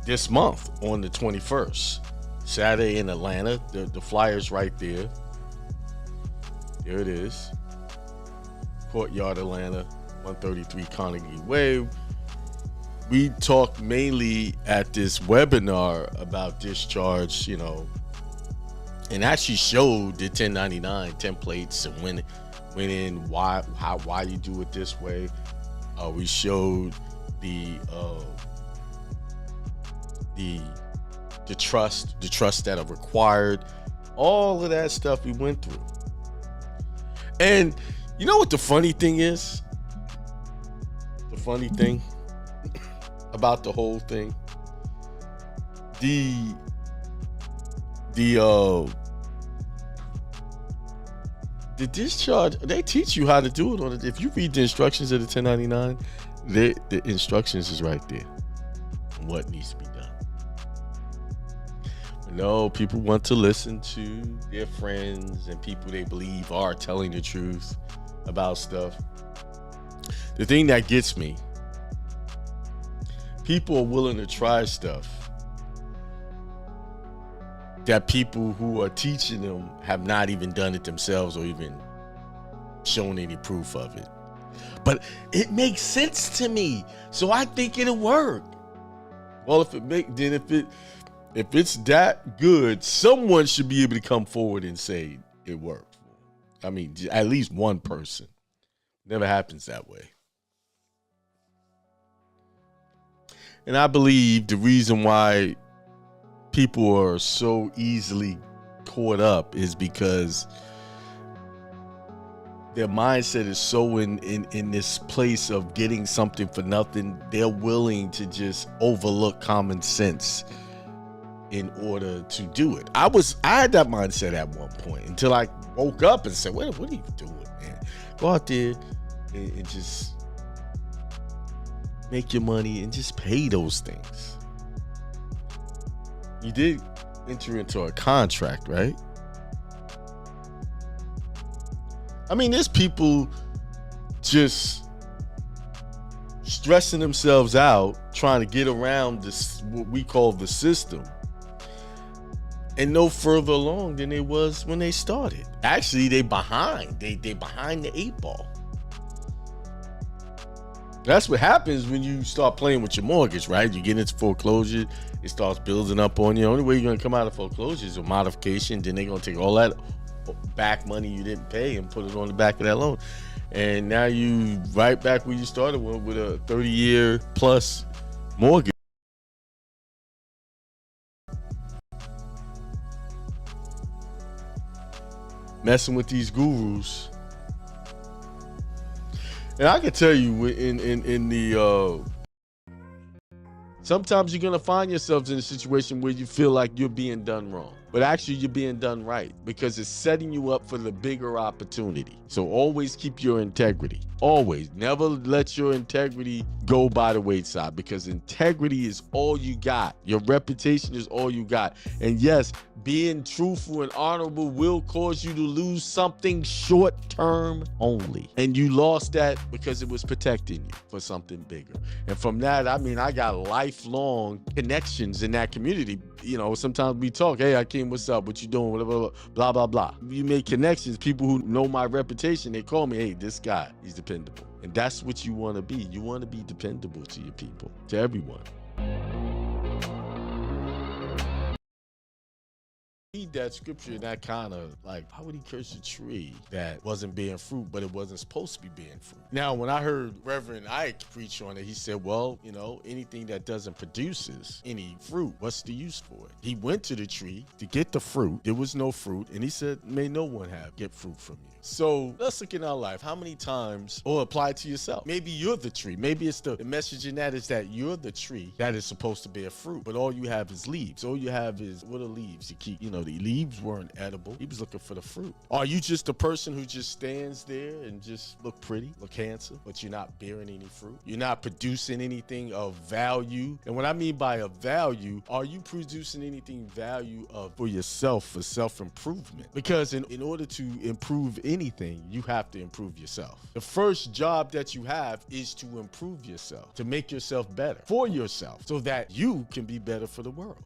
this month on the 21st, Saturday in Atlanta. The flyer's right there. There it is. Courtyard Atlanta, 133 Carnegie Way. We talked mainly at this webinar about discharge, and actually showed the 1099 templates and why you do it this way. We showed the trust that are required, all of that stuff we went through. And you know what the funny thing is? The funny thing about the whole thing, the discharge, they teach you how to do it on it. If you read the instructions of the 1099, the instructions is right there on what needs to be done. No, people want to listen to their friends and people they believe are telling the truth about stuff. The thing that gets me, people are willing to try stuff that people who are teaching them have not even done it themselves or even shown any proof of it. But it makes sense to me, so I think it'll work. Well, if it's that good, someone should be able to come forward and say it worked. I mean, at least one person. Never happens that way. And I believe the reason why people are so easily caught up is because their mindset is so in this place of getting something for nothing. They're willing to just overlook common sense in order to do it. I had that mindset at one point until I woke up and said, what are you doing, man? Go out there and just make your money and just pay those things. You did enter into a contract, right? I mean, there's people just stressing themselves out trying to get around this, what we call the system, and no further along than they was when they started. Actually, they behind. They behind the 8 ball. That's what happens when you start playing with your mortgage, right? You get into foreclosure, it starts building up on you. The only way you're gonna come out of foreclosure is a modification. Then they're gonna take all that back money you didn't pay and put it on the back of that loan. And now you right back where you started with a 30-year plus mortgage. Messing with these gurus. And I can tell you in the sometimes you're gonna find yourselves in a situation where you feel like you're being done wrong, but actually you're being done right because it's setting you up for the bigger opportunity. So always keep your integrity. Always. Never let your integrity go by the wayside, because integrity is all you got. Your reputation is all you got. And yes, being truthful and honorable will cause you to lose something short term only. And you lost that because it was protecting you for something bigger. And from that, I mean, I got lifelong connections in that community. Sometimes we talk, hey, Akeem, what's up? What you doing? Blah, blah, blah. You make connections. People who know my reputation, they call me, hey, this guy, he's dependable. And that's what you want to be. You want to be dependable to your people, to everyone. Read that scripture, that kind of like, how would he curse a tree that wasn't bearing fruit, but it wasn't supposed to be bearing fruit? Now, when I heard Reverend Ike preach on it, he said, well, anything that doesn't produces any fruit, what's the use for it? He went to the tree to get the fruit. There was no fruit. And he said, may no one get fruit from you. So let's look in our life. How many times, or apply it to yourself? Maybe you're the tree. Maybe it's the message in that is that you're the tree that is supposed to bear fruit, but all you have is leaves. All you have is, what are leaves? You keep, No, the leaves weren't edible. He was looking for the fruit. Are you just a person who just stands there and just look pretty, look handsome, but you're not bearing any fruit? You're not producing anything of value. And what I mean by of value, are you producing anything value of for yourself, for self-improvement? Because in order to improve anything, you have to improve yourself. The first job that you have is to improve yourself, to make yourself better for yourself so that you can be better for the world.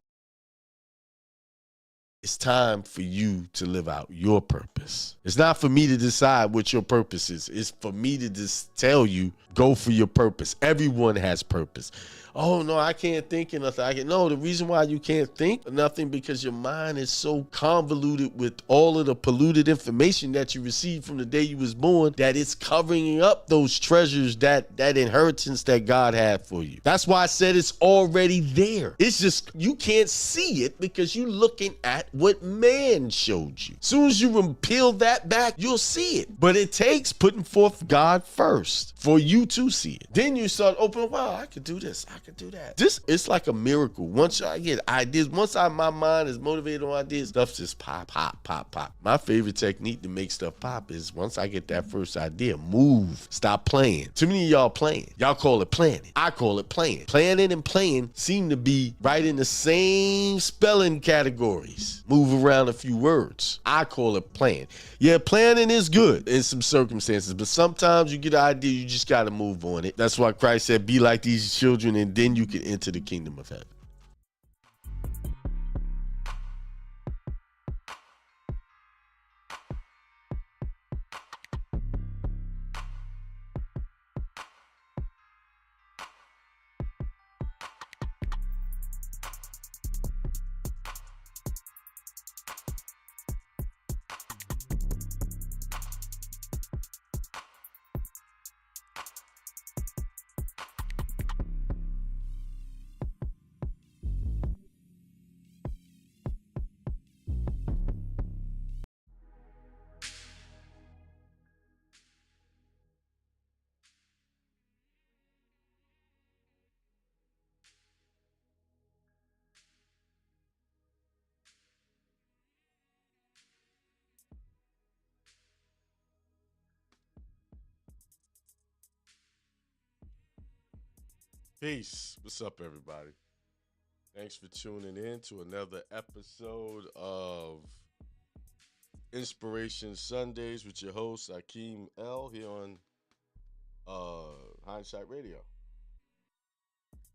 It's time for you to live out your purpose. It's not for me to decide what your purpose is. It's for me to just tell you, go for your purpose. Everyone has purpose. Oh, no, I can't think of nothing. No, the reason why you can't think of nothing because your mind is so convoluted with all of the polluted information that you received from the day you was born that it's covering up those treasures, that inheritance that God had for you. That's why I said it's already there. It's just you can't see it because you're looking at what man showed you. As soon as you peel that back, you'll see it. But it takes putting forth God first for you to see it. Then you start opening, wow, I could do this. I could do that. It's like a miracle. Once I get ideas, my mind is motivated on ideas, stuff just pop, pop, pop, pop. My favorite technique to make stuff pop is once I get that first idea, move, stop playing. Too many of y'all playing. Y'all call it planning. I call it playing. Planning and playing seem to be right in the same spelling categories. Move around a few words. I call it playing. Yeah, planning is good in some circumstances, but sometimes you get an idea, you just got to move on it. That's why Christ said, be like these children, and then you can enter the kingdom of heaven. Peace. What's up, everybody? Thanks for tuning in to another episode of Inspiration Sundays with your host, Akeem L, here on Hindsight Radio,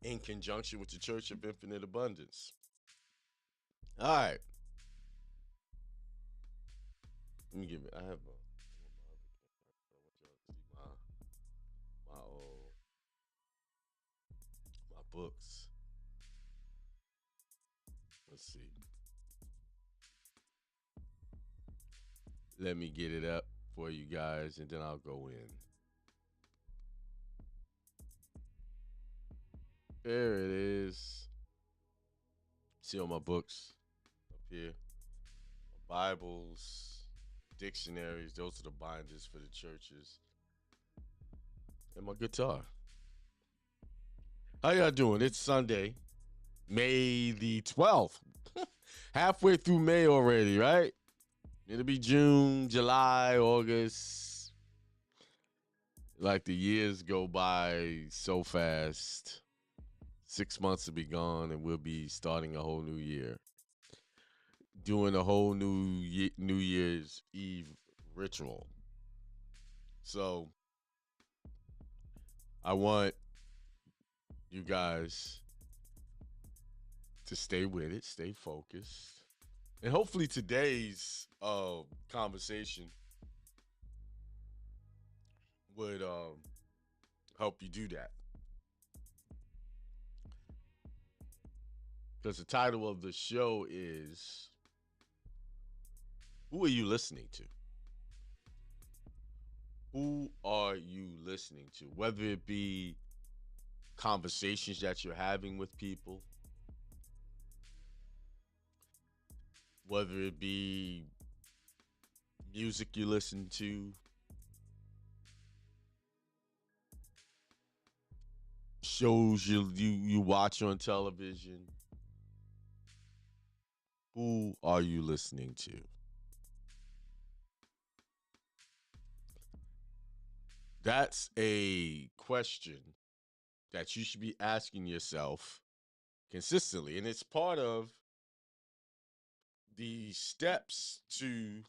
in conjunction with the Church of Infinite Abundance. All right. Let me give it. I have my my books. Let's see. Let me get it up for you guys, and then I'll go in. There it is. See all my books up here. My Bibles, dictionaries. Those are the binders for the churches. And my guitar. How y'all doing? It's Sunday, May the 12th. Halfway through May already, right? It'll be June, July, August. Like the years go by so fast. 6 months will be gone and we'll be starting a whole new year. Doing a whole New Year's Eve ritual. So I want you guys to stay with it, stay focused. And hopefully today's conversation would help you do that. Because the title of the show is, who are you listening to? Who are you listening to? Whether it be conversations that you're having with people, whether it be music you listen to, shows you watch on television, Who are you listening to? That's a question that you should be asking yourself consistently. And it's part of the steps to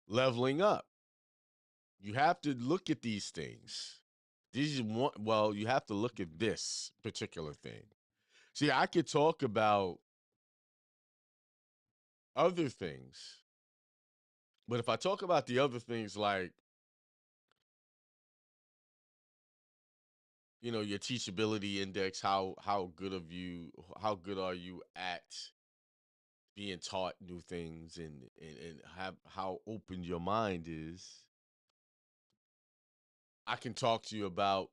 leveling up. You have to look at these things. These one, well, you have to look at this particular thing. See, I could talk about other things, but if I talk about the other things like, your teachability index, how good are you at being taught new things, and have how open your mind is. I can talk to you about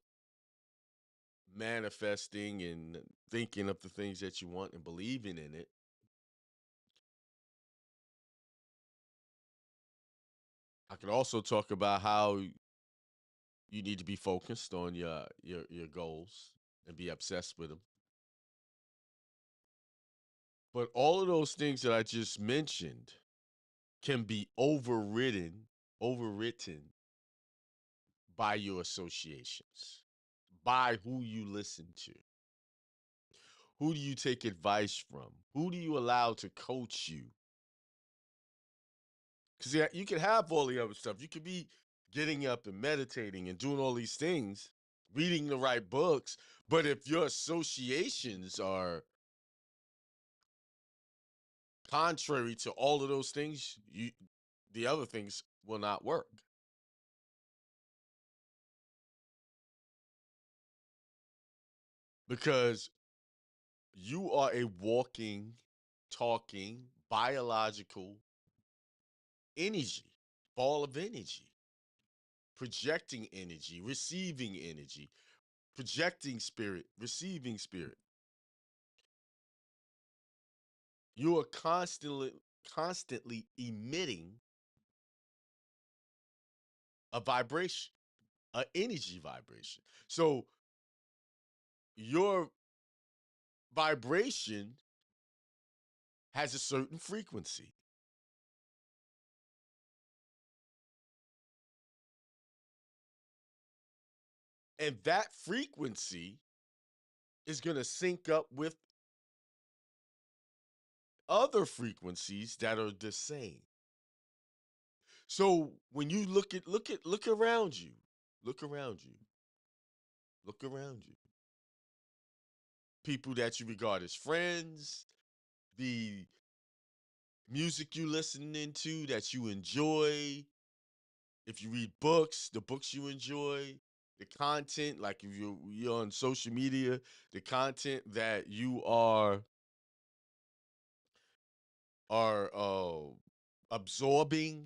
manifesting and thinking of the things that you want and believing in it. I could also talk about how you need to be focused on your goals and be obsessed with them. But all of those things that I just mentioned can be overwritten by your associations, by who you listen to. Who do you take advice from? Who do you allow to coach you? Because you can have all the other stuff. You could be getting up and meditating and doing all these things, reading the right books. But if your associations are contrary to all of those things, the other things will not work. Because you are a walking, talking, biological energy, ball of energy, projecting energy, receiving energy, projecting spirit, receiving spirit. You are constantly emitting a vibration, an energy vibration. So your vibration has a certain frequency. And that frequency is going to sync up with other frequencies that are the same. So when you look around you, look around you, look around you. People that you regard as friends, the music you listening to that you enjoy, if you read books, the books you enjoy, the content, like if you're on social media, the content that you are absorbing,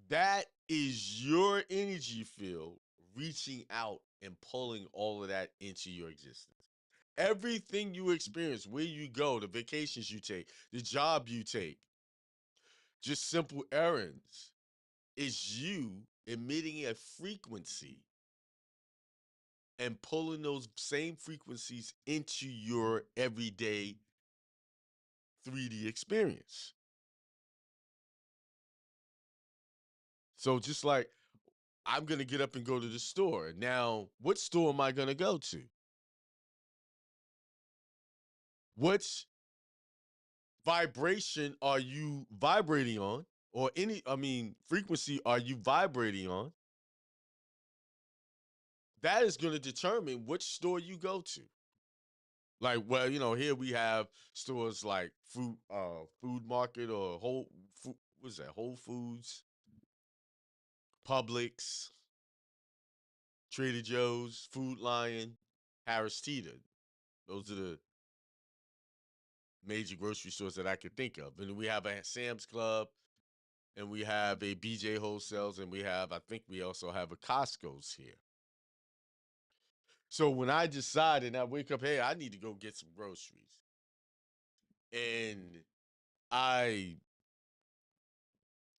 that is your energy field reaching out and pulling all of that into your existence. Everything you experience, where you go, the vacations you take, the job you take, just simple errands, is you emitting a frequency and pulling those same frequencies into your everyday 3D experience. So just like I'm going to get up and go to the store. Now, what store am I going to go to? Which vibration are you vibrating on? Or frequency are you vibrating on? That is going to determine which store you go to. Like, well, here we have stores like Food Market or what's that? Whole Foods, Publix, Trader Joe's, Food Lion, Harris Teeter. Those are the major grocery stores that I could think of. And we have a Sam's Club, and we have a BJ Wholesales, and I think we also have a Costco's here. So when I decide and I wake up, hey, I need to go get some groceries, and I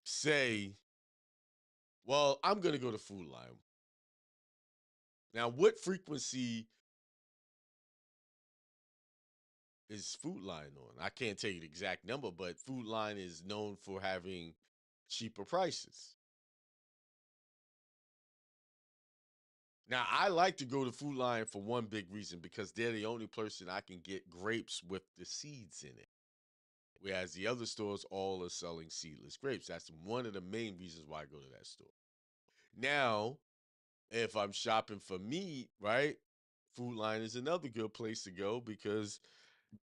say, well, I'm going to go to Food Lion. Now, what frequency is Food Line on. I can't tell you the exact number, but Food Line is known for having cheaper prices. Now, I like to go to Food Line for one big reason because they're the only person I can get grapes with the seeds in it. Whereas the other stores all are selling seedless grapes. That's one of the main reasons why I go to that store. Now, if I'm shopping for meat, right? Food Line is another good place to go because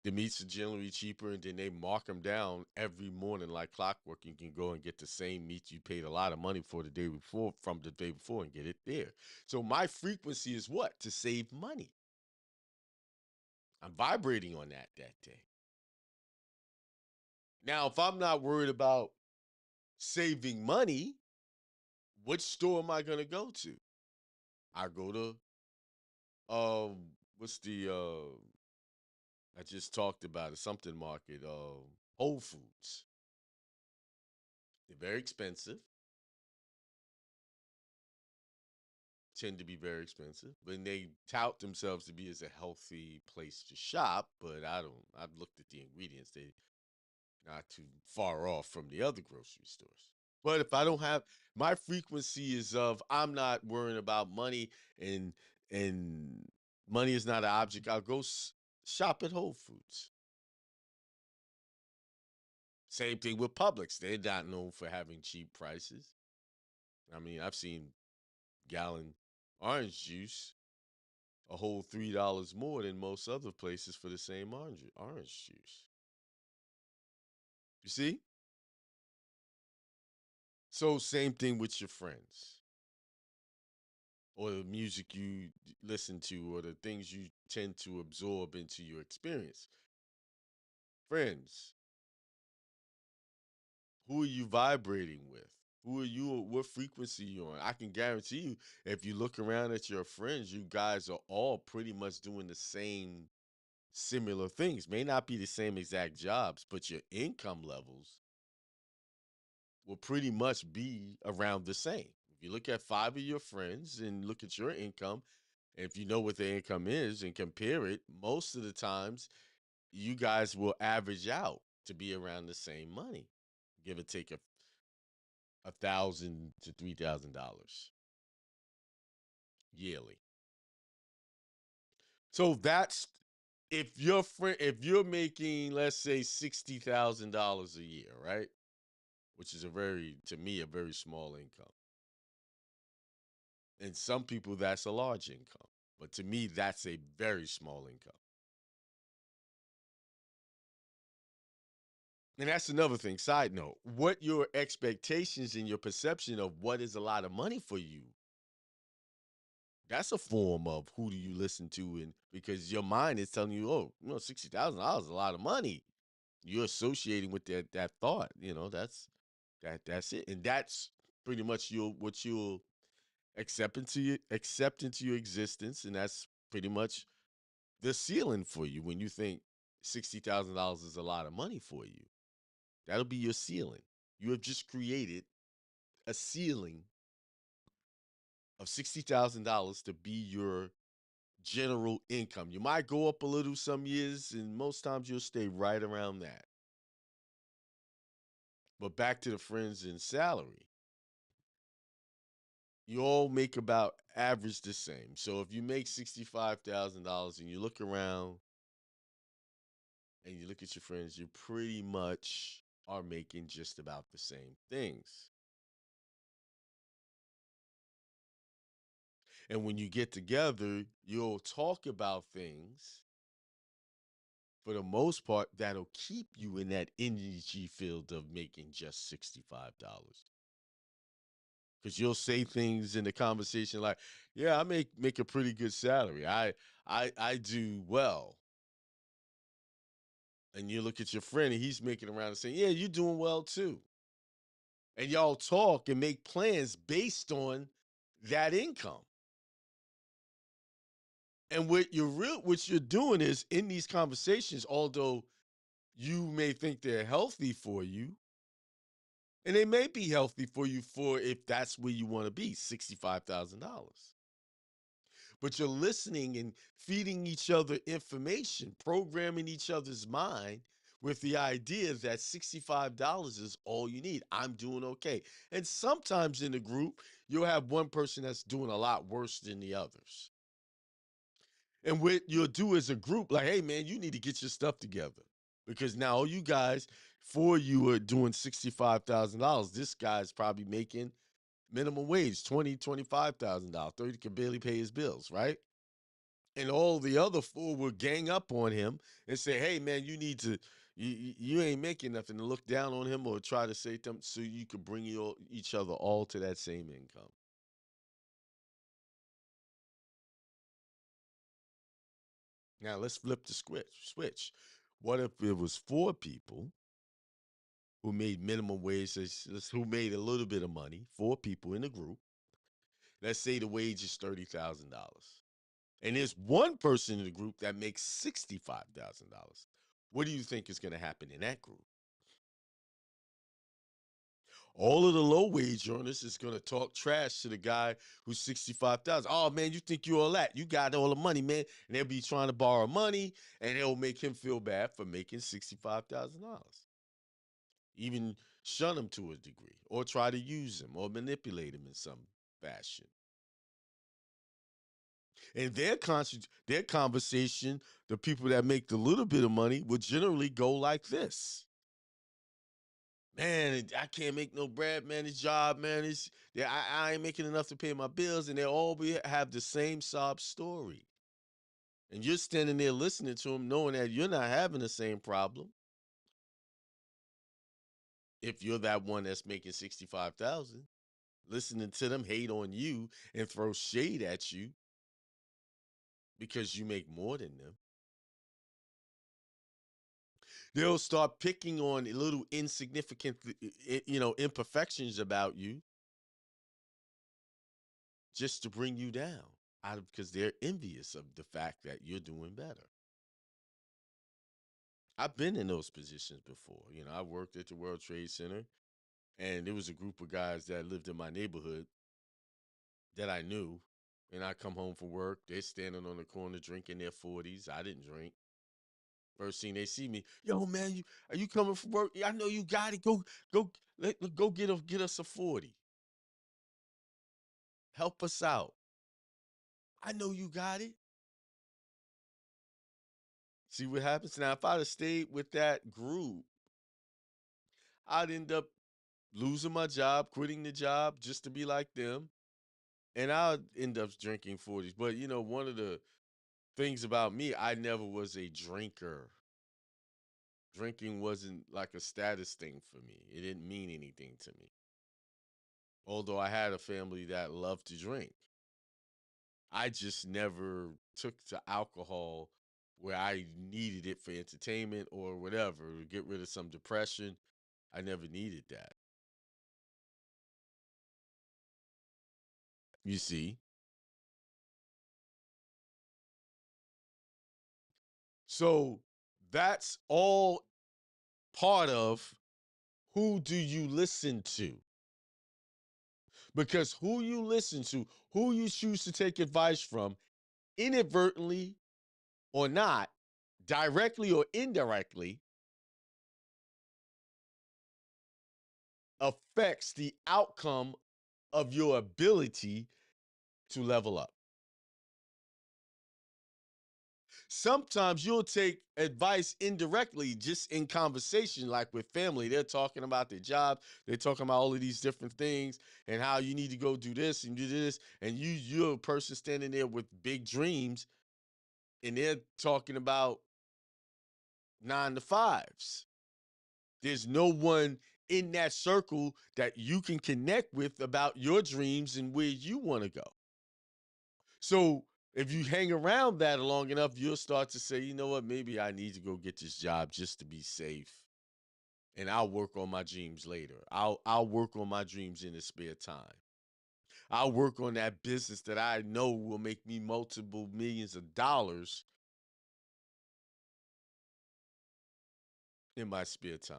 the meats are generally cheaper and then they mark them down every morning like clockwork. You can go and get the same meat you paid a lot of money for the day before from the day before and get it there. So my frequency is what? To save money. I'm vibrating on that day. Now, if I'm not worried about saving money, which store am I going to go to? I go to what's the I just talked about it, something market, Whole Foods. They're very expensive, tend to be very expensive, but they tout themselves to be as a healthy place to shop. But I don't. I've looked at the ingredients; they not too far off from the other grocery stores. But if I don't have my frequency is of I'm not worrying about money and money is not an object. I'll go shop at Whole Foods. Same thing with Publix. They're not known for having cheap prices. I mean, I've seen gallon orange juice a whole $3 more than most other places for the same orange juice. You see? So same thing with your friends or the music you listen to or the things you tend to absorb into your experience. Friends, who are you vibrating with? Who are you? What frequency you on? I can guarantee you, if you look around at your friends, you guys are all pretty much doing the same similar things. May not be the same exact jobs, but your income levels will pretty much be around the same. If you look at 5 of your friends and look at your income, and if you know what their income is and compare it, most of the times you guys will average out to be around the same money, give or take $1,000 to $3,000 yearly. So that's if you're making, let's say, $60,000 a year, right? Which is to me, a very small income. And some people that's a large income. But to me, that's a very small income. And that's another thing. Side note, what your expectations and your perception of what is a lot of money for you, that's a form of who do you listen to, and because your mind is telling you, oh, $60,000 is a lot of money. You're associating with that thought. That's it. And that's pretty much what you'll accept into your existence. And that's pretty much the ceiling for you when you think $60,000 is a lot of money for you. That'll be your ceiling. You have just created a ceiling of $60,000 to be your general income. You might go up a little some years, and most times you'll stay right around that. But back to the friends and salary, you all make about average the same. So if you make $65,000 and you look around and you look at your friends, you pretty much are making just about the same things. And when you get together, you'll talk about things for the most part that'll keep you in that energy field of making just $65. Because you'll say things in the conversation like, yeah, I make a pretty good salary. I do well. And you look at your friend and he's making around and saying, yeah, you're doing well too. And y'all talk and make plans based on that income. And what you're doing is in these conversations, although you may think they're healthy for you, and they may be healthy for you for if that's where you want to be, $65,000. but you're listening and feeding each other information, programming each other's mind with the idea that $65 is all you need. I'm doing okay. And sometimes in the group, you'll have one person that's doing a lot worse than the others. And what you'll do as a group, like, hey, man, you need to get your stuff together. Because now all you guys, for you are doing $65,000. This guy's probably making minimum wage, $25,000. 30 can barely pay his bills, right? And all the other four will gang up on him and say, hey, man, you need to, you ain't making nothing, to look down on him or try to say something so you can bring each other all to that same income. Now let's flip the switch. What if it was four people who made minimum wage, who made a little bit of money, four people in the group? Let's say the wage is $30,000. And there's one person in the group that makes $65,000. What do you think is going to happen in that group? All of the low wage earners is going to talk trash to the guy who's 65,000. Oh man, you think you all that? You got all the money, man. And they'll be trying to borrow money and it'll make him feel bad for making $65,000. Even shun him to a degree or try to use him or manipulate him in some fashion. And their conversation, the people that make the little bit of money, would generally go like this: man, I can't make no bread, man. This job, man, yeah, I ain't making enough to pay my bills, and they all have the same sob story. And you're standing there listening to them, knowing that you're not having the same problem. If you're that one that's making 65,000, listening to them hate on you and throw shade at you because you make more than them, they'll start picking on little insignificant, imperfections about you just to bring you down, out of because they're envious of the fact that you're doing better. I've been in those positions before. I worked at the World Trade Center, and there was a group of guys that lived in my neighborhood that I knew. And I come home from work, they're standing on the corner drinking their 40s. I didn't drink. First thing they see me, yo man, are you coming from work? I know you got it. Go get us a 40. Help us out. I know you got it. See what happens now. If I'd have stayed with that group, I'd end up losing my job, quitting the job just to be like them, and I'd end up drinking 40s. But one of the things about me, I never was a drinker. Drinking wasn't like a status thing for me. It didn't mean anything to me. Although I had a family that loved to drink, I just never took to alcohol where I needed it for entertainment or whatever, to get rid of some depression. I never needed that. You see? So that's all part of who do you listen to? Because who you listen to, who you choose to take advice from, inadvertently or not, directly or indirectly, affects the outcome of your ability to level up. Sometimes you'll take advice indirectly just in conversation, like with family. They're talking about their job, they're talking about all of these different things and how you need to go do this and do this. And you're a person standing there with big dreams, and they're talking about 9 to 5s. There's no one in that circle that you can connect with about your dreams and where you want to go. So if you hang around that long enough, you'll start to say, you know what, maybe I need to go get this job just to be safe. And I'll work on my dreams later. I'll work on my dreams in the spare time. I'll work on that business that I know will make me multiple millions of dollars in my spare time.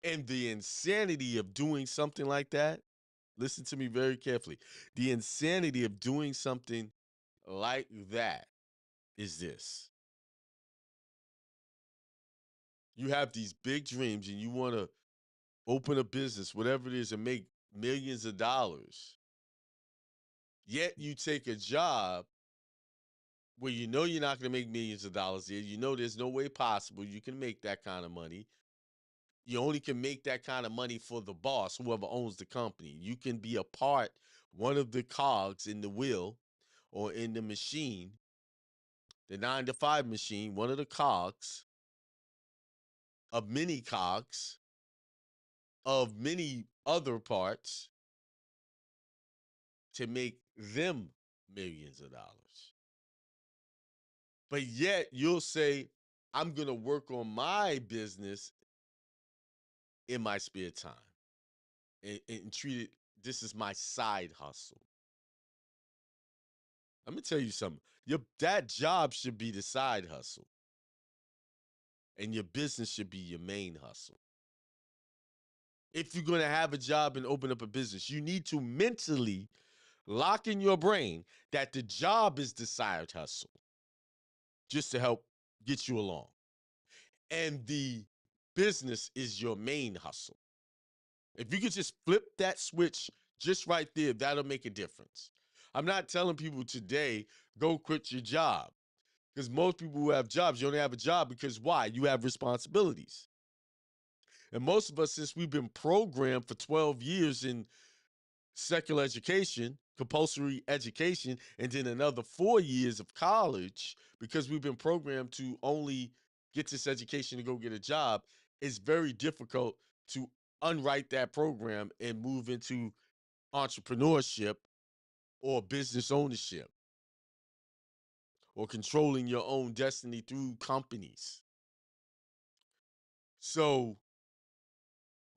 And the insanity of doing something like that, Listen to me very carefully. The insanity of doing something like that is this. You have these big dreams and you want to open a business, whatever it is, and make millions of dollars. Yet you take a job where you know you're not going to make millions of dollars there. You know there's no way possible you can make that kind of money. You only can make that kind of money for the boss, whoever owns the company. You can be a part, one of the cogs in the wheel or in the machine, the 9 to 5 machine, one of the cogs of many cogs of many other parts to make them millions of dollars. But yet you'll say, I'm going to work on my business in my spare time and treat it, this is my side hustle. Let me tell you something. That job should be the side hustle, and your business should be your main hustle. If you're going to have a job and open up a business, you need to mentally lock in your brain that the job is the side hustle just to help get you along. And the business is your main hustle. If you could just flip that switch just right there, that'll make a difference. I'm not telling people today, go quit your job. Because most people who have jobs, you only have a job because why? You have responsibilities. And most of us, since we've been programmed for 12 years in secular education, compulsory education, and then another 4 years of college, because we've been programmed to only get this education to go get a job, it's very difficult to unwrite that program and move into entrepreneurship or business ownership or controlling your own destiny through companies. So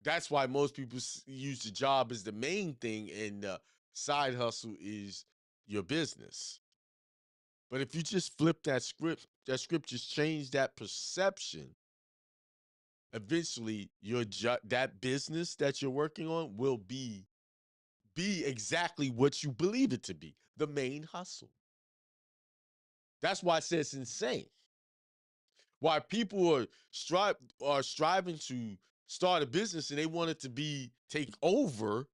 that's why most people use the job as the main thing and the side hustle is your business. But if you just flip that script just change that perception, eventually that business that you're working on will be exactly what you believe it to be, the main hustle. That's why I say it's insane. Why people are striving to start a business and they want it to take over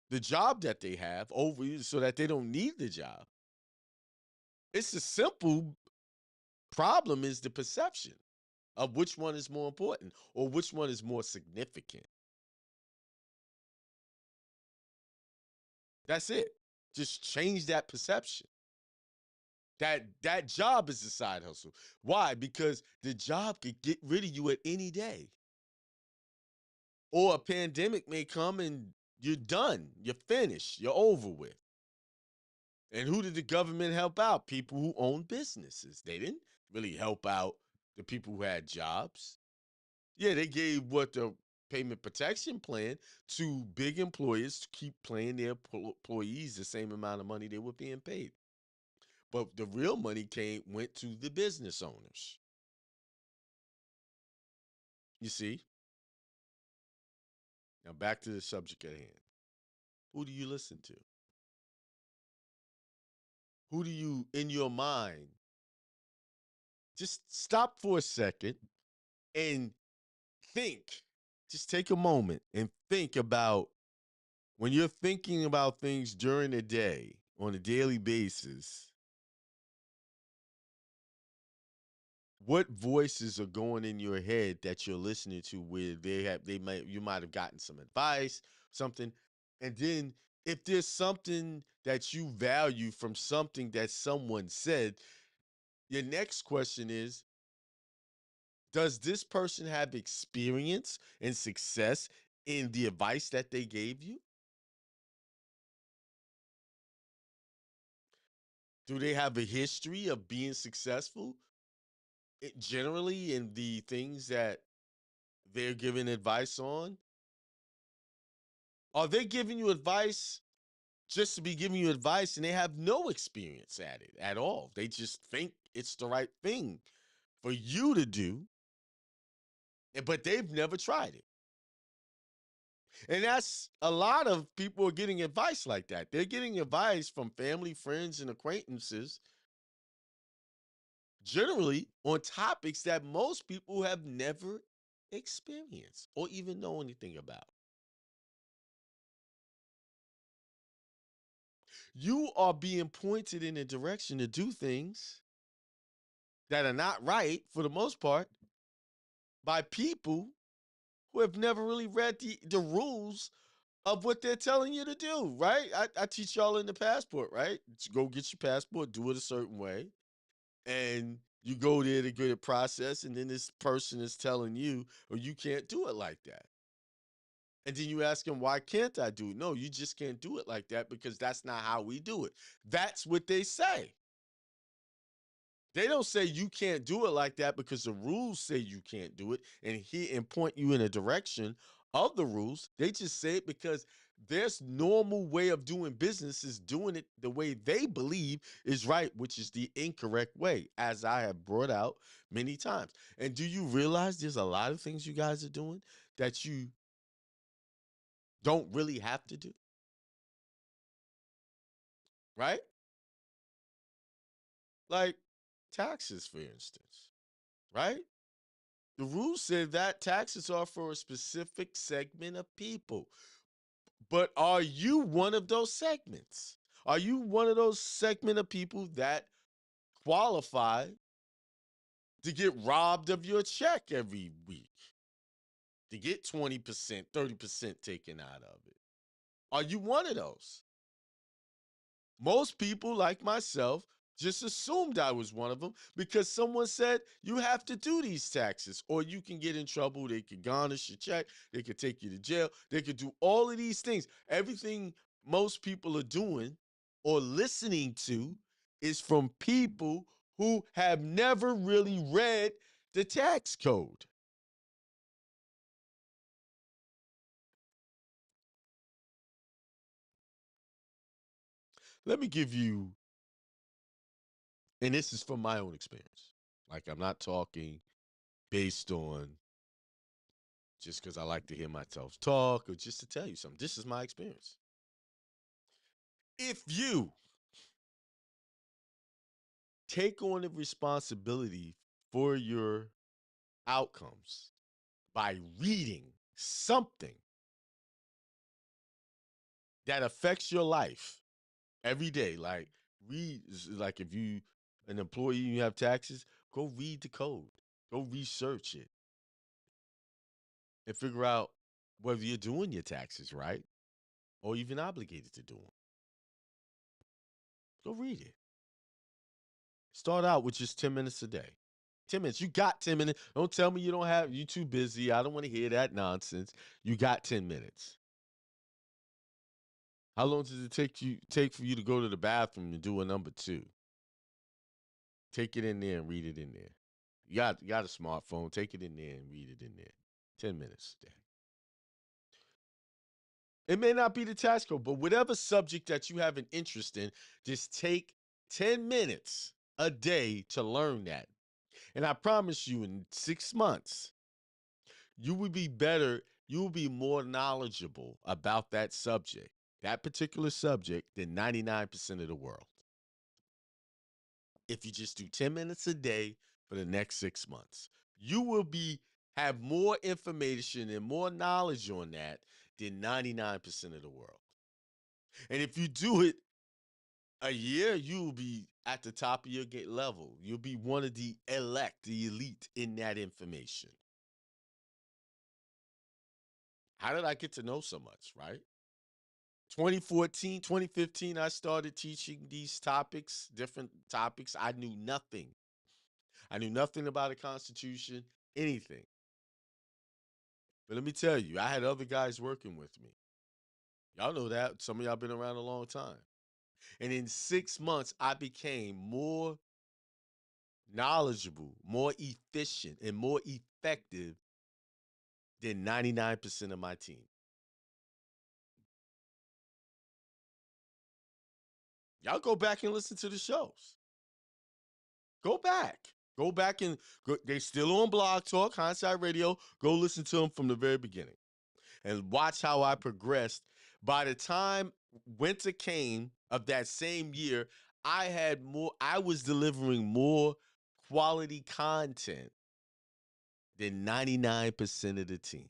the job that they have over so that they don't need the job. It's a simple problem is the perception of which one is more important or which one is more significant. That's it. Just change that perception. That job is the side hustle. Why? Because the job could get rid of you at any day. Or a pandemic may come and you're done. You're finished. You're over with. And who did the government help out? People who own businesses. They didn't really help out the people who had jobs. Yeah, they gave what the payment protection plan to big employers to keep paying their employees the same amount of money they were being paid. But the real money went to the business owners. You see? Now back to the subject at hand. Who do you listen to? Who do you, in your mind, just stop for a second and think. Just take a moment and think about when you're thinking about things during the day on a daily basis, what voices are going in your head that you're listening to where you might have gotten some advice, something, and then if there's something that you value from something that someone said, your next question is, does this person have experience and success in the advice that they gave you? Do they have a history of being successful generally in the things that they're giving advice on? Are they giving you advice just to be giving you advice and they have no experience at it at all? They just think it's the right thing for you to do, but they've never tried it. And that's a lot of people are getting advice like that. They're getting advice from family, friends, and acquaintances, generally on topics that most people have never experienced or even know anything about. You are being pointed in a direction to do things that are not right for the most part by people who have never really read the rules of what they're telling you to do, right? I teach y'all in the passport, right? Go get your passport, do it a certain way. And you go there to get it processed, and then this person is telling you, or you can't do it like that. And then you ask them, why can't I do it? No, you just can't do it like that because that's not how we do it. That's what they say. They don't say you can't do it like that because the rules say you can't do it and point you in a direction of the rules. They just say it because their normal way of doing business is doing it the way they believe is right, which is the incorrect way, as I have brought out many times. And do you realize there's a lot of things you guys are doing that you don't really have to do, right? Like taxes, for instance, right? The rules say that taxes are for a specific segment of people. But are you one of those segments? Are you one of those segment of people that qualify to get robbed of your check every week? To get 20%, 30% taken out of it? Are you one of those? Most people, like myself, just assumed I was one of them because someone said you have to do these taxes or you can get in trouble. They could garnish your check. They could take you to jail. They could do all of these things. Everything most people are doing or listening to is from people who have never really read the tax code. Let me give you, and this is from my own experience. Like, I'm not talking based on just because I like to hear myself talk or just to tell you something. This is my experience. If you take on the responsibility for your outcomes by reading something that affects your life every day, like read, like if you an employee and you have taxes, go read the code, go research it, and figure out whether you're doing your taxes right or even obligated to do them. Go read it. Start out with just 10 minutes a day. 10 minutes. You got 10 minutes. Don't tell me you don't have, you too busy. I don't want to hear that nonsense. You got 10 minutes. How long does it take for you to go to the bathroom and do a number two? Take it in there and read it in there. You got a smartphone. Take it in there and read it in there. 10 minutes a day. It may not be the tax code, but whatever subject that you have an interest in, just take 10 minutes a day to learn that. And I promise you, in 6 months, you will be better, you will be more knowledgeable about that subject, that particular subject, than 99% of the world. If you just do 10 minutes a day for the next 6 months, you will be have more information and more knowledge on that than 99% of the world. And if you do it a year, you will be at the top of your level. You'll be one of the elect, the elite in that information. How did I get to know so much, right? 2014, 2015, I started teaching these topics, different topics. I knew nothing. I knew nothing about the Constitution, anything. But let me tell you, I had other guys working with me. Y'all know that. Some of y'all been around a long time. And in 6 months, I became more knowledgeable, more efficient, and more effective than 99% of my team. Y'all go back and listen to the shows. Go back. Go back and go, they still on Blog Talk, Hindsight Radio. Go listen to them from the very beginning. And watch how I progressed. By the time winter came of that same year, I was delivering more quality content than 99% of the team.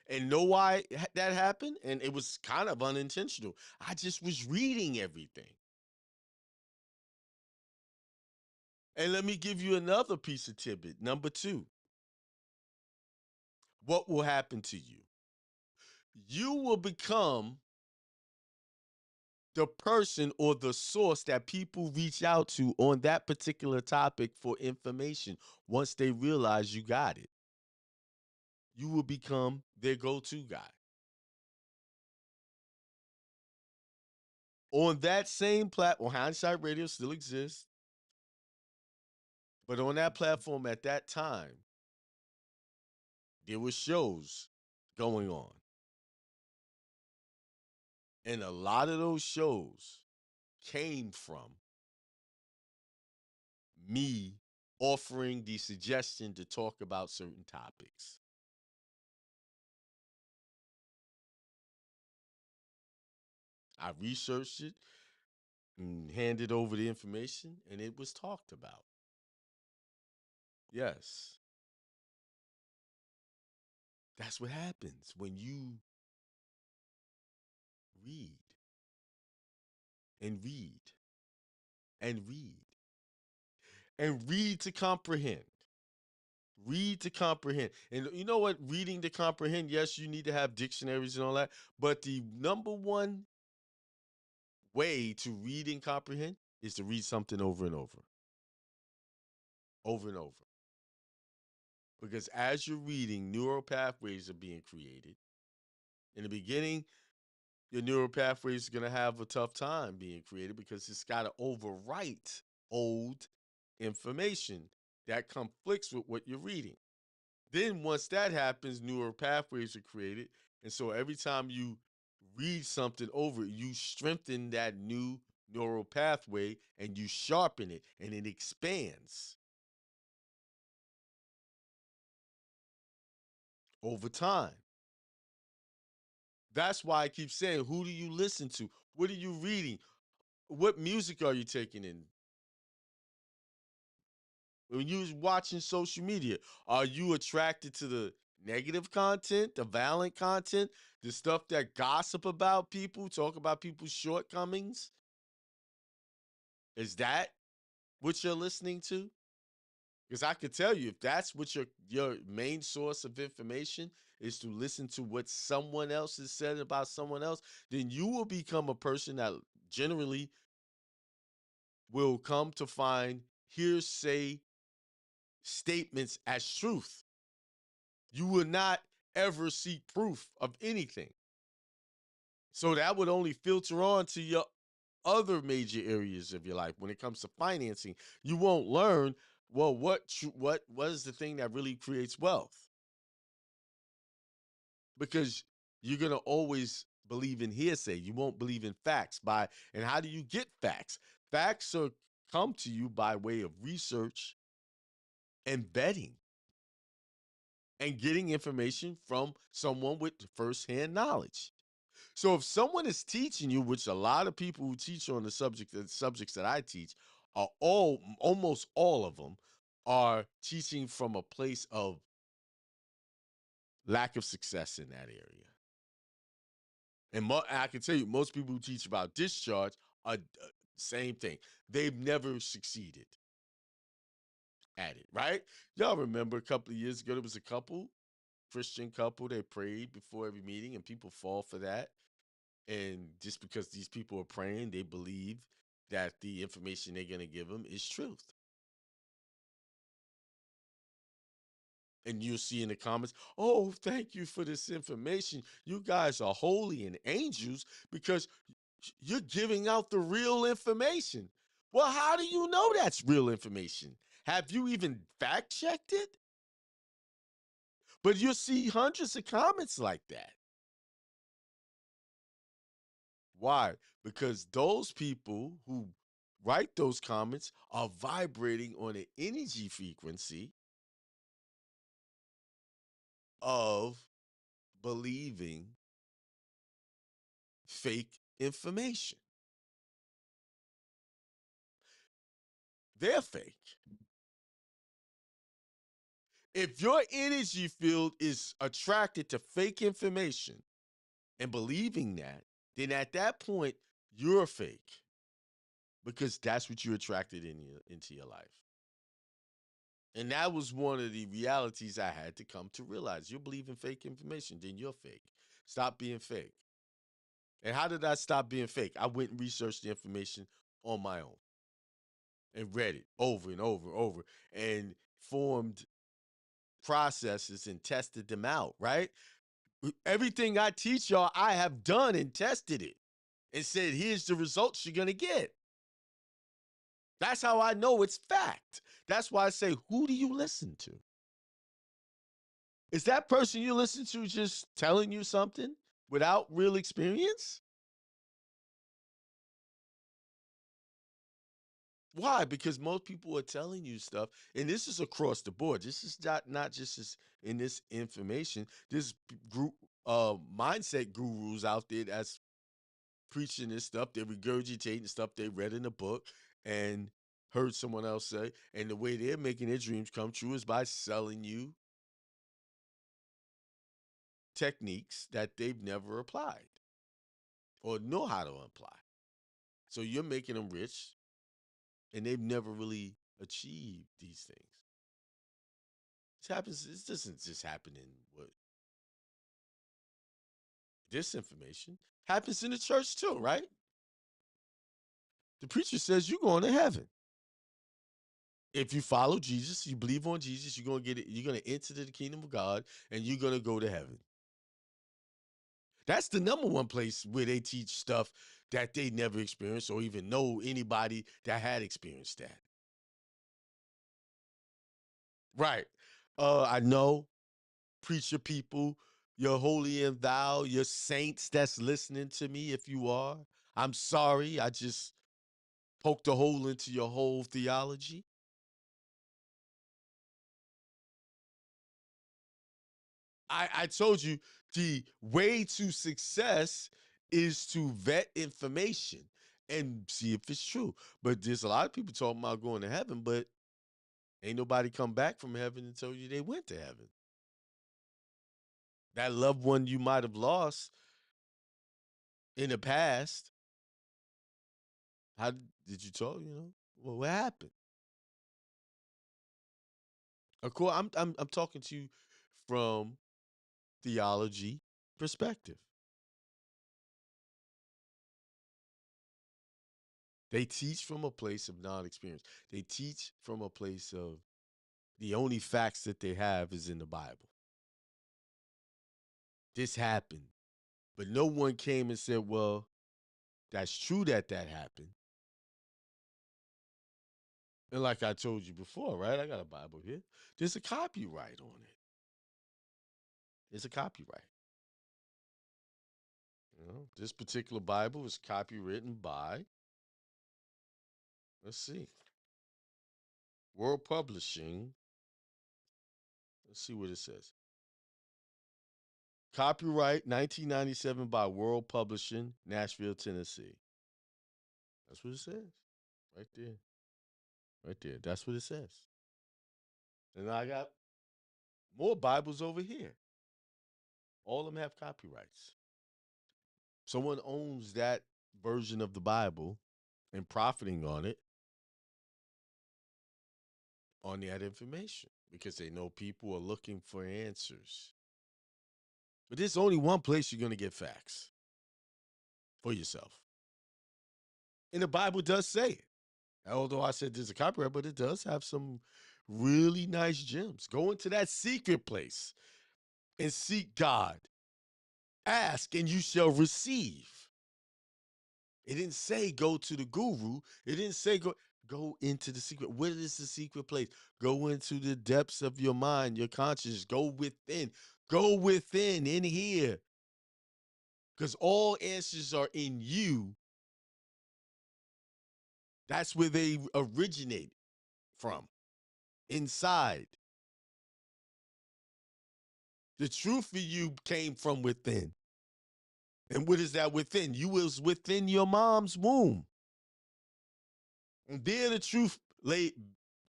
And know why that happened? And it was kind of unintentional. I just was reading everything. And let me give you another piece of tidbit. Number two, what will happen to you? You will become the person or the source that people reach out to on that particular topic for information once they realize you got it. You will become their go to guy. On that same platform, Hindsight Radio still exists, but on that platform at that time, there were shows going on. And a lot of those shows came from me offering the suggestion to talk about certain topics. I researched it and handed over the information, and it was talked about. Yes, that's what happens when you read and read and read and read to comprehend. Read to comprehend. And you know what? Reading to comprehend, yes, you need to have dictionaries and all that. But the number one way to read and comprehend is to read something over and over, over and over. Because as you're reading, neural pathways are being created. In the beginning, your neural pathways are going to have a tough time being created because it's got to overwrite old information that conflicts with what you're reading. Then once that happens, neural pathways are created. And so every time you read something over, you strengthen that new neural pathway and you sharpen it and it expands over time. That's why I keep saying, who do you listen to? What are you reading? What music are you taking in? When you're watching social media, are you attracted to the negative content, the violent content, the stuff that gossip about people, talk about people's shortcomings? Is that what you're listening to? Because I could tell you, if that's what your main source of information is, to listen to what someone else has said about someone else, then you will become a person that generally will come to find hearsay statements as truth. You will not ever seek proof of anything. So that would only filter on to your other major areas of your life. When it comes to financing, you won't learn, well, what is the thing that really creates wealth? Because you're going to always believe in hearsay. You won't believe in facts. And how do you get facts? Facts come to you by way of research and vetting and getting information from someone with firsthand knowledge. So if someone is teaching you, which a lot of people who teach on the subjects that I teach are almost all of them are teaching from a place of lack of success in that area. And I can tell you, most people who teach about discharge are same thing. They've never succeeded at it, right? Y'all remember a couple of years ago, there was a Christian couple, they prayed before every meeting, and people fall for that. And just because these people are praying, they believe that the information they're going to give them is truth. And you'll see in the comments, oh, thank you for this information. You guys are holy and angels because you're giving out the real information. Well, how do you know that's real information? Have you even fact checked it? But you'll see hundreds of comments like that. Why? Because those people who write those comments are vibrating on an energy frequency of believing fake information. They're fake. If your energy field is attracted to fake information and believing that, then at that point, you're fake because that's what you attracted into your life. And that was one of the realities I had to come to realize. You believe in fake information, then you're fake. Stop being fake. And how did I stop being fake? I went and researched the information on my own and read it over and over and over and formed processes and tested them out, right? Everything I teach y'all, I have done and tested it and said, here's the results you're going to get. That's how I know it's fact. That's why I say, who do you listen to? Is that person you listen to just telling you something without real experience? Why? Because most people are telling you stuff, and this is across the board. This is not just in this information. This group mindset gurus out there that's preaching this stuff. They're regurgitating stuff they read in a book and heard someone else say. And the way they're making their dreams come true is by selling you techniques that they've never applied or know how to apply. So you're making them rich and they've never really achieved these things. This happens, this doesn't just happen in what this information happens in the church too, right? The preacher says you're going to heaven. If you follow Jesus, you believe on Jesus, you're gonna get it, you're gonna enter the kingdom of God and you're gonna go to heaven. That's the number one place where they teach stuff that they never experienced or even know anybody that had experienced that. Right. I know, preacher people, your holy and thou, your saints that's listening to me, if you are. I'm sorry, I just poked a hole into your whole theology. I told you the way to success is to vet information and see if it's true. But there's a lot of people talking about going to heaven, but ain't nobody come back from heaven and told you they went to heaven. That loved one you might have lost in the past, how did you talk? You know, well, what happened? Of course, I'm talking to you from theology perspective. They teach from a place of non-experience. They teach from a place of the only facts that they have is in the Bible. This happened. But no one came and said, well, that's true that that happened. And like I told you before, right? I got a Bible here. There's a copyright on it. There's a copyright. You know, this particular Bible is copywritten by, let's see, World Publishing. Let's see what it says. Copyright 1997 by World Publishing, Nashville, Tennessee. That's what it says. Right there. Right there. That's what it says. And I got more Bibles over here. All of them have copyrights. Someone owns that version of the Bible and profiting on that information because they know people are looking for answers. But there's only one place you're going to get facts for yourself. And the Bible does say it. Although I said there's a copyright, but it does have some really nice gems. Go into that secret place and seek God. Ask and you shall receive. It didn't say go to the guru. It didn't say go into the secret. What is the secret place? Go into the depths of your mind, your conscience. Go within. Go within in here. Because all answers are in you. That's where they originate from. Inside. The truth for you came from within. And what is that within? You was within your mom's womb. And there the truth laid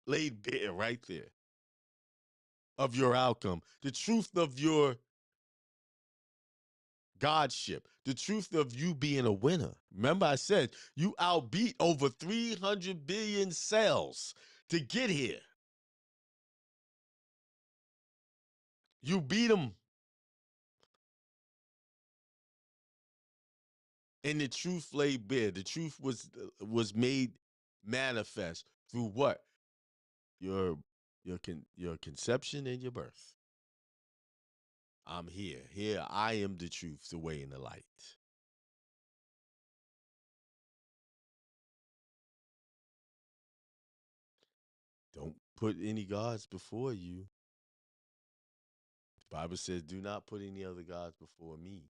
bare right there of your outcome. The truth of your godship. The truth of you being a winner. Remember I said you outbeat over 300 billion cells to get here. You beat them. And the truth laid bare. The truth was made manifest through what? Your your conception and your birth. I'm here. Here I am the truth, the way, and the light. Don't put any gods before you. The Bible says, do not put any other gods before me.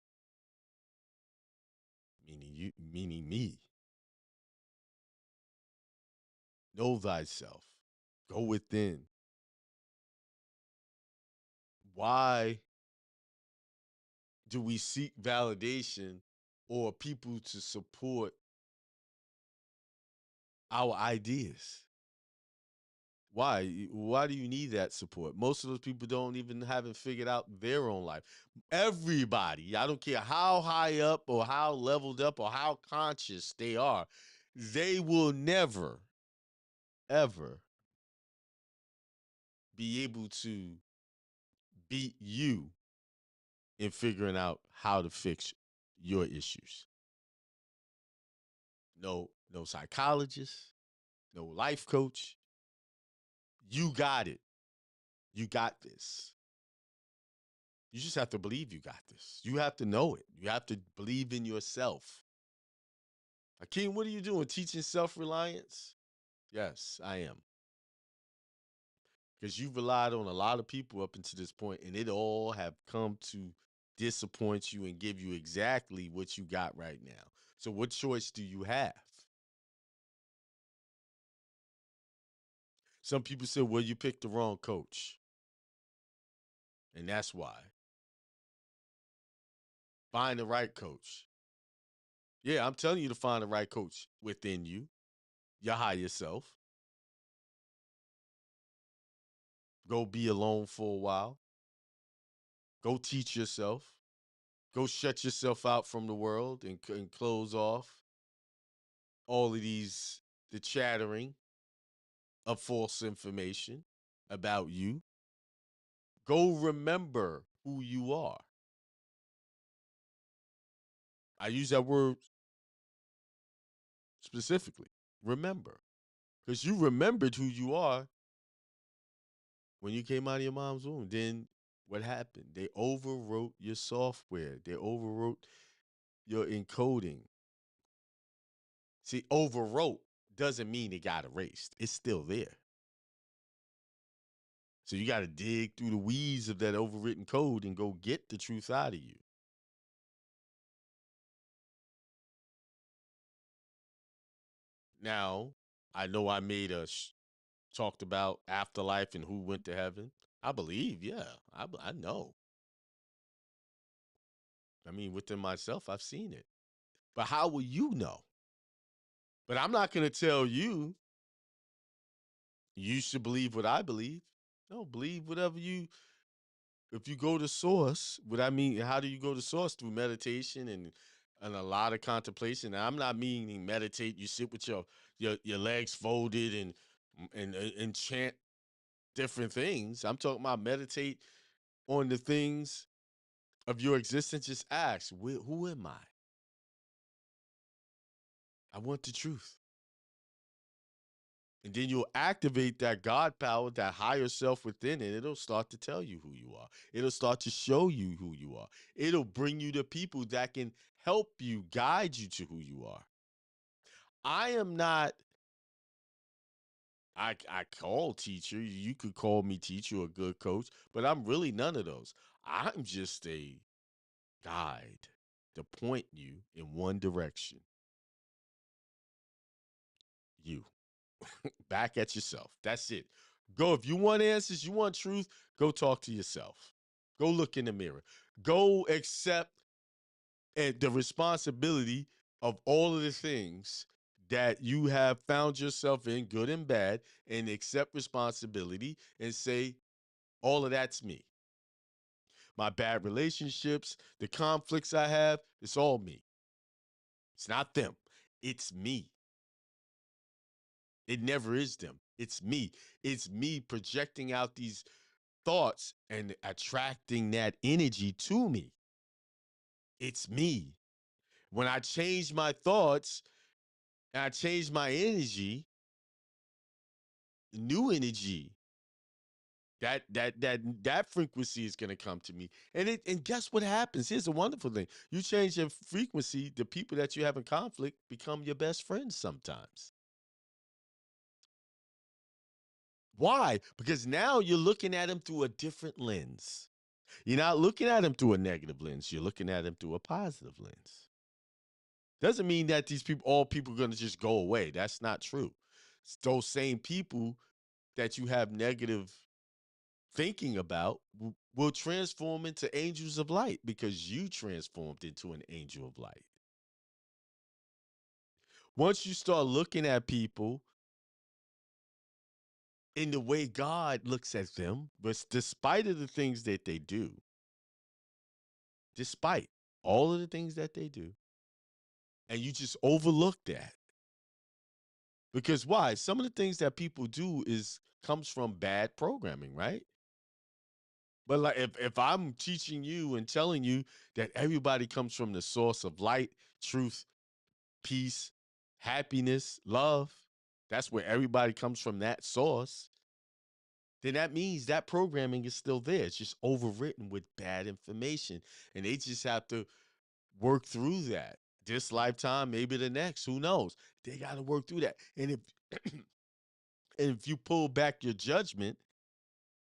Meaning me. Know thyself. Go within. Why do we seek validation or people to support our ideas? Why? Why do you need that support? Most of those people haven't figured out their own life. Everybody, I don't care how high up or how leveled up or how conscious they are, they will never, ever be able to beat you in figuring out how to fix your issues. No psychologist, no life coach. You got it. You got this. You just have to believe you got this. You have to know it. You have to believe in yourself. Akeem, what are you doing? Teaching self-reliance? Yes, I am. Because you've relied on a lot of people up until this point, and it all have come to disappoint you and give you exactly what you got right now. So what choice do you have? Some people say, well, you picked the wrong coach. And that's why. Find the right coach. Yeah, I'm telling you to find the right coach within you, your higher self. Go be alone for a while. Go teach yourself. Go shut yourself out from the world and close off all of the chattering of false information about you. Go remember who you are. I use that word specifically. Remember. Because you remembered who you are when you came out of your mom's womb. Then what happened? They overwrote your software. They overwrote your encoding. See, overwrote doesn't mean it got erased. It's still there. So you got to dig through the weeds of that overwritten code and go get the truth out of you. Now, I know I made talked about afterlife and who went to heaven. I believe, yeah, I know. I mean, within myself, I've seen it. But how will you know? But I'm not going to tell you you should believe what I believe. No, believe whatever you. If you go to source, what I mean, how do you go to source? Through meditation and a lot of contemplation. Now, I'm not meaning meditate. You sit with your legs folded and chant different things. I'm talking about meditate on the things of your existence. Just ask, who am I? I want the truth. And then you'll activate that God power, that higher self within, and it'll start to tell you who you are. It'll start to show you who you are. It'll bring you to people that can help you, guide you to who you are. I am not, I call teacher. You could call me teacher or good coach, but I'm really none of those. I'm just a guide to point you in one direction. You. Back at yourself. That's it. Go. If you want answers, you want truth, go talk to yourself. Go look in the mirror. Go accept the responsibility of all of the things that you have found yourself in, good and bad, and accept responsibility and say, all of that's me. My bad relationships, the conflicts I have, it's all me. It's not them. It's me. It never is them. It's me. It's me projecting out these thoughts and attracting that energy to me. It's me. When I change my thoughts and I change my energy, new energy, that frequency is gonna come to me. And guess what happens? Here's a wonderful thing. You change your frequency, the people that you have in conflict become your best friends sometimes. Why? Because now you're looking at them through a different lens. You're not looking at them through a negative lens. You're looking at them through a positive lens. Doesn't mean that these people, all people, are going to just go away. That's not true. It's those same people that you have negative thinking about will transform into angels of light because you transformed into an angel of light. Once you start looking at people in the way God looks at them, but despite of the things that they do, despite all of the things that they do, and you just overlook that. Because why? Some of the things that people do is comes from bad programming, right? But like if I'm teaching you and telling you that everybody comes from the source of light, truth, peace, happiness, love, that's where everybody comes from, that source, then that means that programming is still there. It's just overwritten with bad information. And they just have to work through that. This lifetime, maybe the next, who knows? They got to work through that. And if and if you pull back your judgment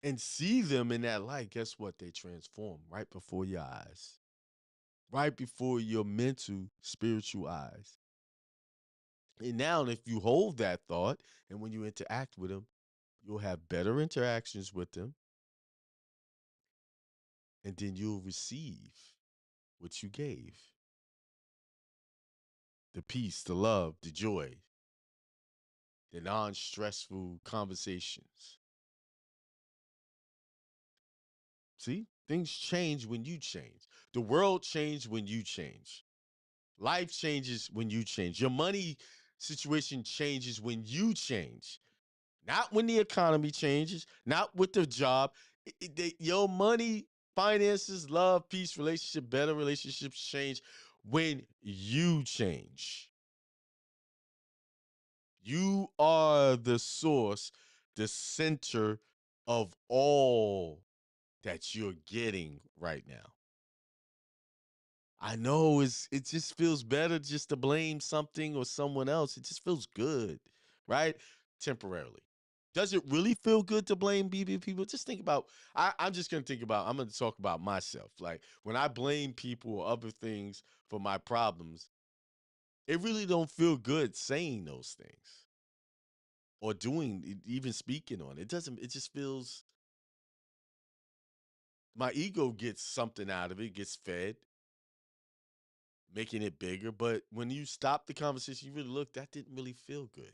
and see them in that light, guess what? They transform right before your eyes, right before your mental, spiritual eyes. And now, if you hold that thought and when you interact with them, you'll have better interactions with them, and then you'll receive what you gave, the peace, the love, the joy, the non stressful conversations. See, things change when you change. The world changes when you change. Life changes when you change. Your money situation changes when you change. Not when the economy changes, not with the job. Your money, finances, love, peace, relationship, better relationships change when you change. You are the source, the center of all that you're getting right now. I know it just feels better just to blame something or someone else. It just feels good, right? Temporarily. Does it really feel good to blame BB people? Just think about, I'm just gonna think about, I'm gonna talk about myself. Like when I blame people or other things for my problems, it really don't feel good saying those things or doing even speaking on it. It doesn't, it just feels my ego gets something out of it, gets fed, making it bigger. But when you stop the conversation, you really look, that didn't really feel good.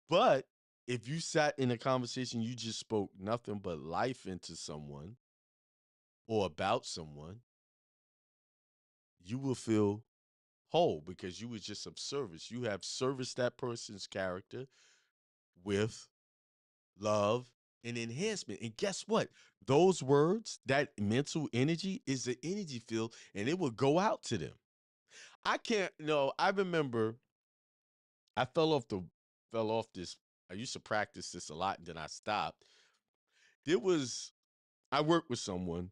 But if you sat in a conversation, you just spoke nothing but life into someone or about someone, you will feel whole because you was just of service. You have serviced that person's character with love and enhancement. And guess what? Those words, that mental energy is the energy field and it will go out to them. I can't, no, I remember I fell off this. I used to practice this a lot and then I stopped. There was I worked with someone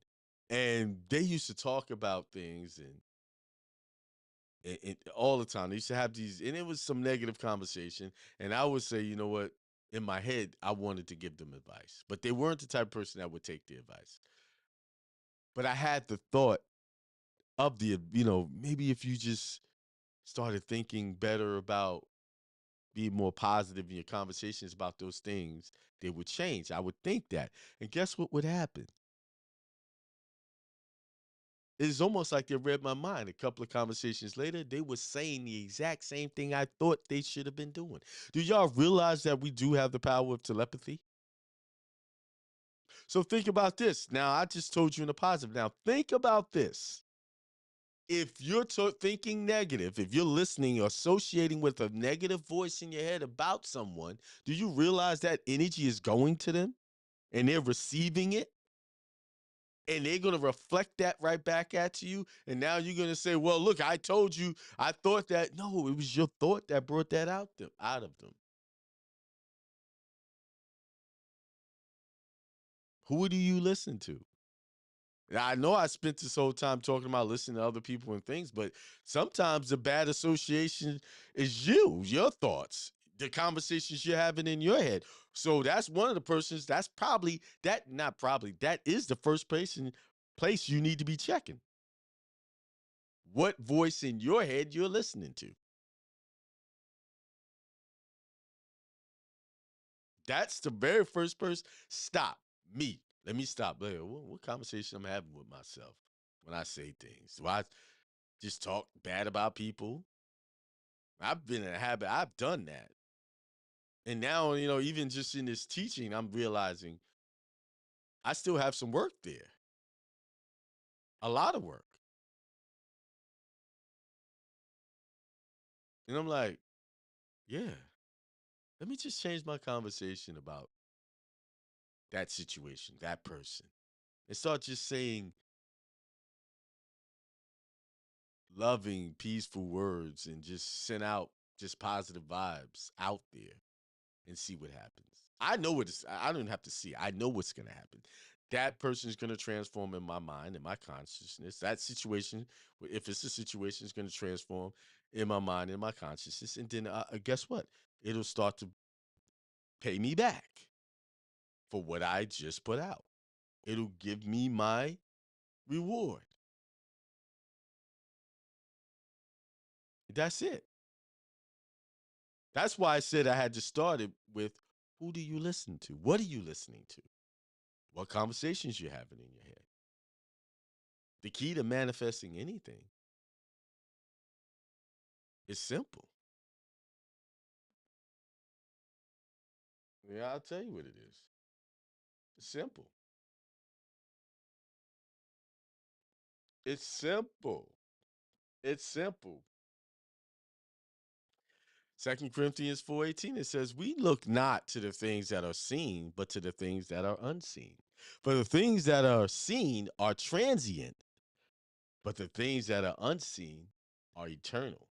and they used to talk about things and all the time. They used to have these and it was some negative conversation. And I would say, you know what? In my head, I wanted to give them advice. But they weren't the type of person that would take the advice. But I had the thought of maybe if you just started thinking better about being more positive in your conversations about those things, they would change. I would think that. And guess what would happen? It's almost like they read my mind. A couple of conversations later, they were saying the exact same thing I thought they should have been doing. Do y'all realize that we do have the power of telepathy? So think about this. Now, I just told you in the positive. Now, think about this. If you're thinking negative, if you're listening or associating with a negative voice in your head about someone, do you realize that energy is going to them and they're receiving it? And they're going to reflect that right back at you. And now you're going to say, well, look, I told you, I thought that. No, it was your thought that brought that out of them. Who do you listen to? Now, I know I spent this whole time talking about listening to other people and things, but sometimes the bad association is your thoughts, the conversations you're having in your head. So that's one of the persons, that's probably, not probably, that is the first place you need to be checking. What voice in your head you're listening to. That's the very first person. Stop me. Let me stop there. What conversation I'm having with myself when I say things? Do I just talk bad about people? I've been in a habit. I've done that. And now, even just in this teaching, I'm realizing I still have some work there. A lot of work. And I'm like, yeah, let me just change my conversation about that situation, that person, and start just saying loving, peaceful words and just send out just positive vibes out there and see what happens. I know what it's, I don't have to see. I know what's going to happen. That person is going to transform in my mind, in my consciousness. That situation, if it's a situation, is going to transform in my mind, in my consciousness. And then guess what? It'll start to pay me back for what I just put out. It'll give me my reward. That's it. That's why I said I had to start it with, who do you listen to? What are you listening to? What conversations you're having in your head? The key to manifesting anything is simple. Yeah, I'll tell you what it is. It's simple. It's simple. It's simple. 2 Corinthians 4:18, it says, we look not to the things that are seen, but to the things that are unseen. For the things that are seen are transient, but the things that are unseen are eternal.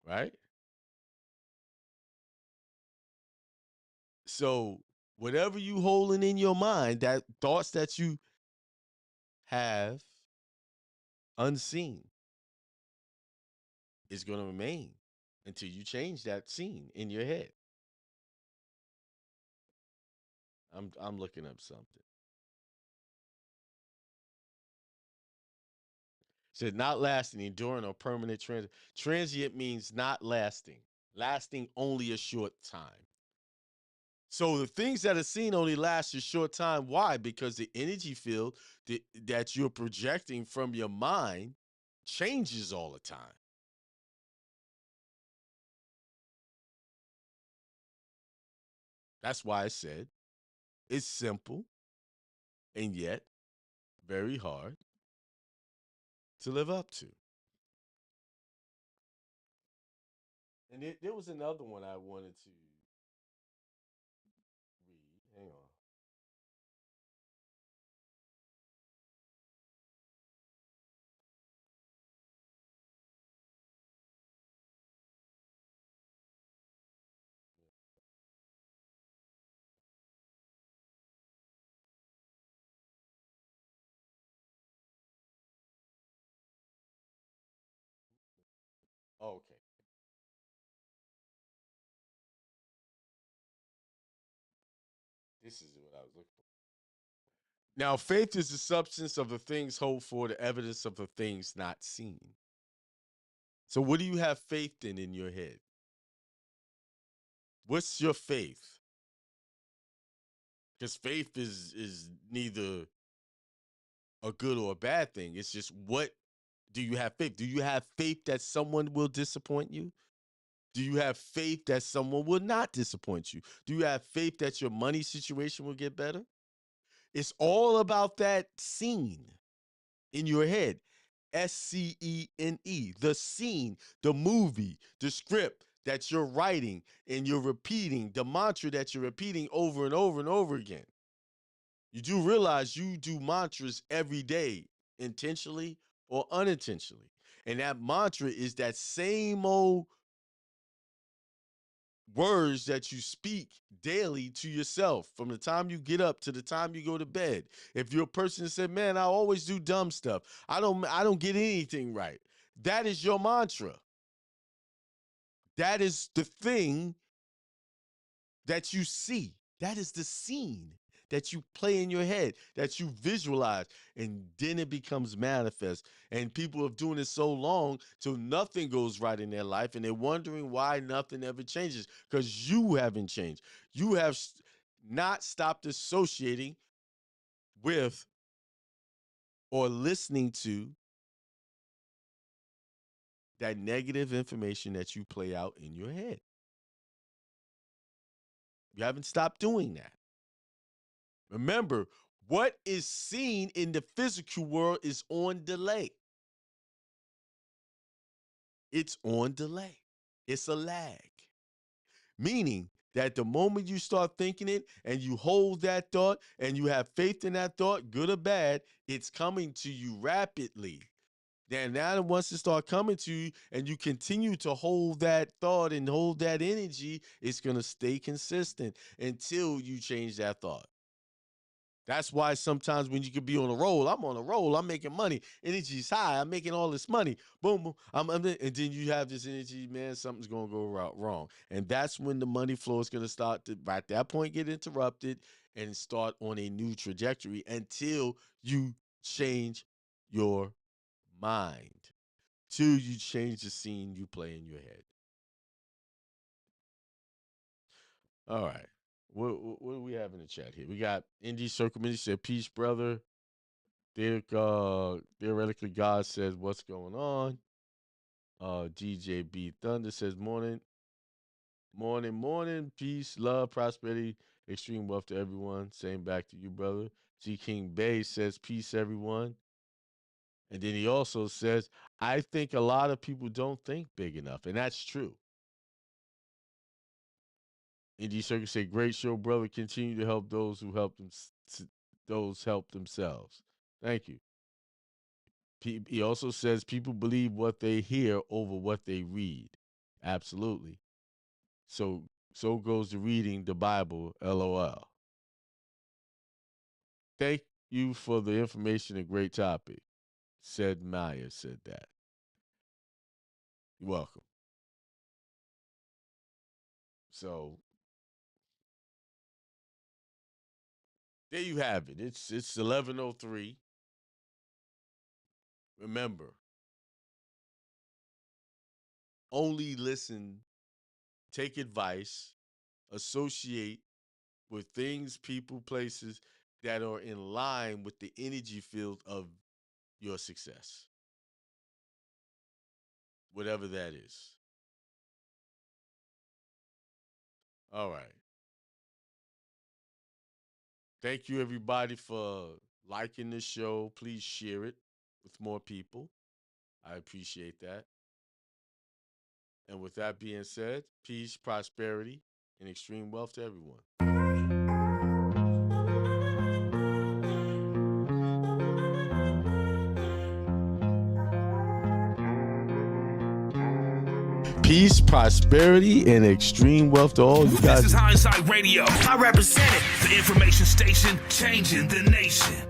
Right? So whatever you holding in your mind, that thoughts that you have unseen is going to remain until you change that scene in your head. I'm looking up something. Said not lasting, enduring, or permanent transit. Transient means not lasting, lasting only a short time. So the things that are seen only last a short time. Why? Because the energy field that you're projecting from your mind changes all the time. That's why I said it's simple and yet very hard to live up to. And there was another one I wanted to read. Hang on. Oh, okay. This is what I was looking for. Now, faith is the substance of the things hoped for, the evidence of the things not seen. So, what do you have faith in your head? What's your faith? Because faith is neither a good or a bad thing. It's just, what do you have faith? Do you have faith that someone will disappoint you? Do you have faith that someone will not disappoint you? Do you have faith that your money situation will get better? It's all about that scene in your head. SCENE, the scene, the movie, the script that you're writing and you're repeating, the mantra that you're repeating over and over and over again. You do realize you do mantras every day, intentionally or unintentionally. And that mantra is that same old words that you speak daily to yourself from the time you get up to the time you go to bed. If you're a person that said, man, I always do dumb stuff, I don't get anything right, that is your mantra. That is the thing that you see. That is the scene that you play in your head, that you visualize, and then it becomes manifest. And people are doing it so long till nothing goes right in their life, and they're wondering why nothing ever changes, because you haven't changed. You have not stopped associating with or listening to that negative information that you play out in your head. You haven't stopped doing that. Remember, what is seen in the physical world is on delay. It's on delay. It's a lag. Meaning that the moment you start thinking it and you hold that thought and you have faith in that thought, good or bad, it's coming to you rapidly. Then now once it starts coming to you and you continue to hold that thought and hold that energy, it's going to stay consistent until you change that thought. That's why sometimes when you could be on a roll, I'm on a roll, I'm making money, energy's high, I'm making all this money, boom, boom, and then you have this energy, man, something's going to go wrong. And that's when the money flow is going to start to, at that point, get interrupted and start on a new trajectory until you change your mind, till you change the scene you play in your head. All right. What do we have in the chat here? We got Indy Circle Mini said, peace, brother. Theoretically, God says, what's going on? GJB Thunder says, morning. Peace, love, prosperity, extreme wealth to everyone. Same back to you, brother. G King Bay says, peace, everyone. And then he also says, I think a lot of people don't think big enough. And that's true. Indy Circle said, great show, brother. Continue to help those who help themselves. Thank you. He also says people believe what they hear over what they read. Absolutely. So goes the reading the Bible, LOL. Thank you for the information, a great topic. Said Maya said that. You're welcome. So there you have it. It's 11:03. Remember, only listen, take advice, associate with things, people, places that are in line with the energy field of your success, whatever that is. All right. Thank you, everybody, for liking this show. Please share it with more people. I appreciate that. And with that being said, peace, prosperity, and extreme wealth to everyone. Peace, prosperity, and extreme wealth to all you guys. This is Hindsight Radio. I represent it. The information station changing the nation.